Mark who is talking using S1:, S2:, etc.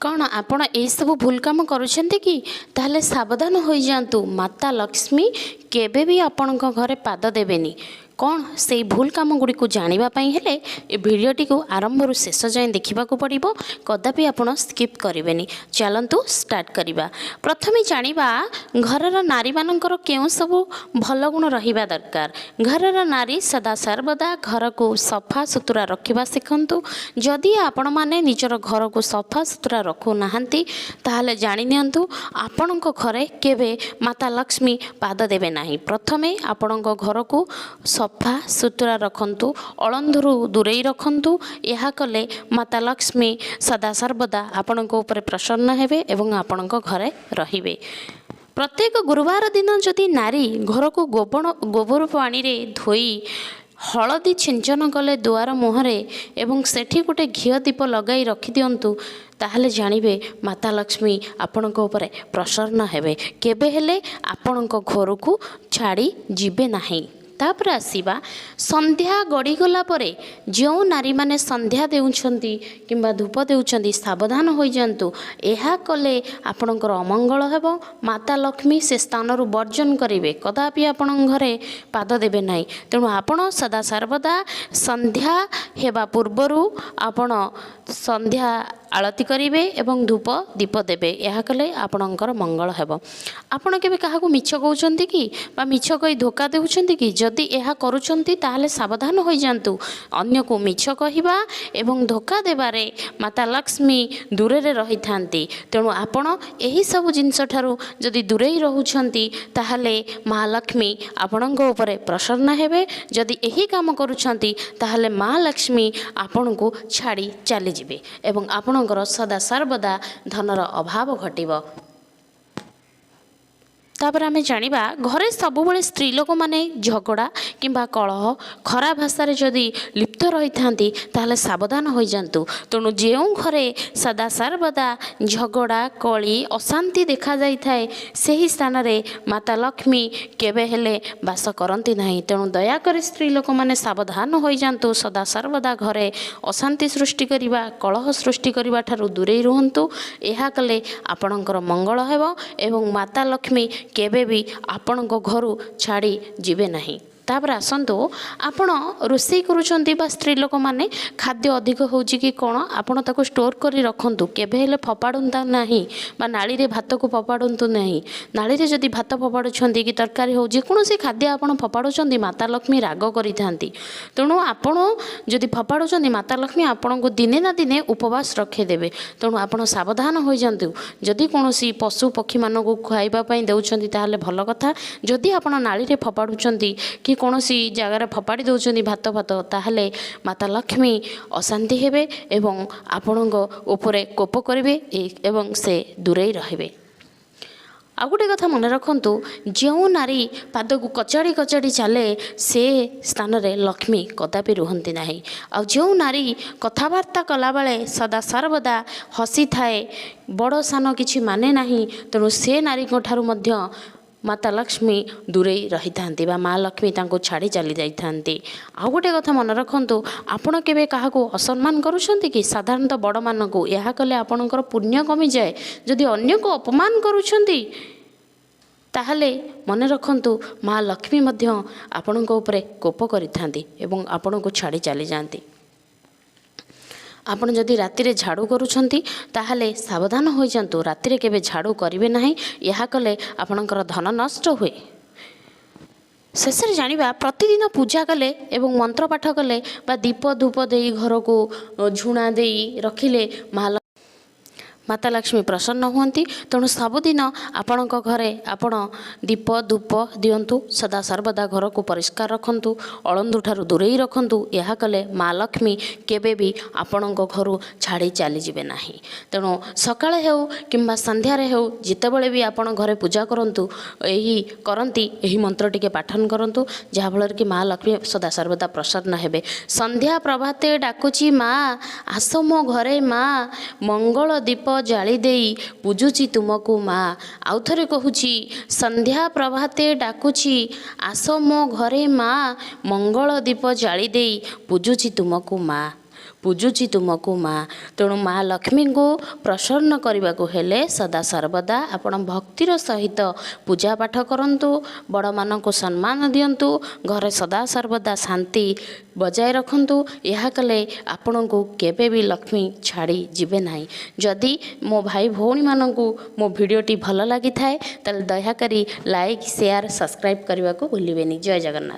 S1: कौन आपण यही सब भूल काम करुछंती कि ताहले सावधान हो जातु। माता लक्ष्मी केबे भी आपण घरे पाद देवेनी। कौन से भूल कम गुड़ी को जानापी हेले ए भिडटी को आरंभ शेष जाए देखा पड़ो। कदापि आपण स्किप करें। चलतु स्टार्ट करवा। प्रथमे जाना घर नारी मानकर क्यों सब भल गुण रहा दरकार। घर नारी सदा सर्वदा घर को सफा सुतुरा रखा शिखु। जदि आपण मैंने निजर घर को सफा सुतुरा रखुना ताहले जानी नियंतु आपण घरे केवे माता लक्ष्मी पाद देवे नहीं। प्रथमे आपण घर को सफा सुतुरा रखंतु, अलंधुरु दूरेई रखंतु। यह कले माता लक्ष्मी सदा सर्वदा आपणक ऊपर प्रसन्न हेबे एवं आपणक घरे रहिबे। प्रत्येक गुरुवार दिन जदि नारी घर को गोबर पानी रे धोई हलदी छिंचन कले दुआर मुहरे एवं सेठी गोटे घिओ दीप लगाई रखी दियंतु ताहले जानिबे माता लक्ष्मी आपणक ऊपर प्रसन्न हेबे। केबे हेले आपणक घर को छाड़ी जिबे नाही। तापर आसीबा संध्या गड़ी गला परे जो नारी माने संध्या देउछंती किंबा धूप देउछंती सावधान हो जातु। यह कले आपणकर अमंगल हेबो। माता लक्ष्मी से स्थान वर्जन करेंगे, कदापि आपण घरे पाद देवे नहीं। तेणु आपण सदा सर्वदा संध्या हेबा पूर्वरु आपण संध्या आलती करेंगे एवं धूप दीप देवे। यह कले आपणकर मंगल हेबो। आपण केबे काहाकू मिछ कहउछंती कि बा मिछ कहि धोखा देउछंती कि जदि यह करुछंती ताहले सावधान हो जातु। अन्य को मिछ कहिबा एवं धोखा देबारे माता लक्ष्मी दूरे रे रही थांती। तेणु आपण एही सब जिनस ठारू जदि दूरे रहुछंती ताहले माँ लक्ष्मी आपणक ऊपर प्रसन्न हेबे। जदि एही काम करुछंती ताहले माँ लक्ष्मी आपण को छाड़ी चली जिबे एवं आपणकर सदा सर्वदा धनर अभाव घटिबो। तापर आमे जानिबा घरे सबुबले स्त्री लोक माने झगड़ा किंबा कलह खराब भाषा जदि लिप्त रही थांती ताहले सावधान हो जातु। तेणु जो घरे सदा सर्वदा झगड़ा कली अशांति देखा जाई थाए सही स्थान रे माता लक्ष्मी केबे हेले वास करती नहीं। तेणु दयाकर स्त्री लोक माने सावधान हो जातु। सदा सर्वदा घरे अशांति सृष्टि करिबा कलह सृष्टि करिबा ठारू दूरे रुहंतु। यह कले आपणकर मंगल हेबो एवं माता लक्ष्मी केबे भी आपण घर छाड़ी जिबे नहीं। तापर आसतु आपण रोषेई करुछंती बा स्त्री लोक माने खाद्य अधिक होउची कि कोन आपण ताको स्टोर करी रखंतु। केबे हेले फपाडुंता नाही बा नाली रे भात को फपाडुंतु नाही। नाली रे जदि भात फपाडुछंती कि तरकारी हो जे कोनोसी खाद्य आपण फपाडुछंती माता लक्ष्मी राग करी थांती। तेणु आपण जदि फपाडुछंती माता लक्ष्मी आपण को दिने ना दिने उपवास रखे देबे। तेणु आपण सावधान हो जांतु। जदि कोनोसी पशु पक्षी मान को खाइबा पई देउछंती ताहले भल कथा। जदि आपण नाली रे फपाडुछंती कि कौन सी जगार फपाड़ी दौरान भात भात ताहले माता लक्ष्मी अशांति हेबे एवं आपणक उपरे कोप करेंगे एवं से दूरे रहिबे। आ गोटे कथा मन रखंतु जो नारी पाद को कचाड़ी कचाड़ी चले से स्थान रे लक्ष्मी कदापि रुहंती नाही। आ जो नारी कथबार्ता कला बेले सदा सर्वदा हसी थाए बड़ सान किछि माने नाही तेणु से नारी ठारू मध्य माता लक्ष्मी दूरे रही थांती बा माँ लक्ष्मी तांको छाड़ी चली जाई थांती। आ गोटे कथा मन रखंतु आपण केबे काहाको असम्मान करुछंती कि साधारणतः बड़ मानकू यह कले आपणकर पुण्य कमी जाए। जदि अन्य को अपमान करुछंती ताहले मन रखंतु माँ लक्ष्मी मध्य आपणक ऊपर कोप करि थांती एवं आपणको छाड़ी चली जाती। आपण जदि राति रे झाड़ू करुछंती ताहले सावधान हो जातु। राति रे केबे झाड़ू करिवे नाही। यह कले आपणकर धन नष्ट हुए। शेष जानिबा प्रतिदिन पूजा कले एवं मंत्र पाठ कले बा दीप धूप देई घर को झुणा देई रखिले माता लक्ष्मी प्रसन्न हुंती। तेणु सबुदिन आपण घरे आपण दीप धूप दियंतु। सदा सर्वदा घर को परिष्कार रखंतु, अलंधु ठारू दूरेई रखंतु। यह कले माँ लक्ष्मी केबे भी आपण घर छाड़ी चली जिबे नाही। तेणु सकाळे हेउ किंबा संध्यारे हेउ जितेबळे भी आपण घरे पूजा करंतु एही करंती एही मंत्र टिके पाठन करंतु जहा फल कि माँ लक्ष्मी सदा सर्वदा प्रसन्न हेबे। संध्या प्रभाते डाकुची माँ आस मो घरे माँ मंगल दीप जाली देई पूजुची तुमको माँ। आउ थरे कहूची संध्या प्रभाते डाकुची आस मो घरे माँ मंगल दीप जाली देई पूजुची तुमको माँ। ପୂଜୁଛି ତୁମକୁ ମା। ତେଣୁ ମା ଲକ୍ଷ୍ମୀଙ୍କୁ ପ୍ରସନ୍ନ କରିବାକୁ ହେଲେ ସଦା ସର୍ବଦା ଆପଣ ଭକ୍ତିର ସହିତ ପୂଜା ପାଠ କରନ୍ତୁ, ବଡ଼ମାନଙ୍କୁ ସମ୍ମାନ ଦିଅନ୍ତୁ, ଘରେ ସଦା ସର୍ବଦା ଶାନ୍ତି ବଜାୟ ରଖନ୍ତୁ। ଏହା କଲେ ଆପଣଙ୍କୁ କେବେ ବି ଲକ୍ଷ୍ମୀ ଛାଡ଼ି ଯିବେ ନାହିଁ। ଯଦି ମୋ ଭାଇ ଭଉଣୀମାନଙ୍କୁ ମୋ ଭିଡ଼ିଓଟି ଭଲ ଲାଗିଥାଏ ତାହେଲେ ଦୟାକରି ଲାଇକ୍, ସେୟାର, ସବସ୍କ୍ରାଇବ୍ କରିବାକୁ ଭୁଲିବେନି। ଜୟ ଜଗନ୍ନାଥ।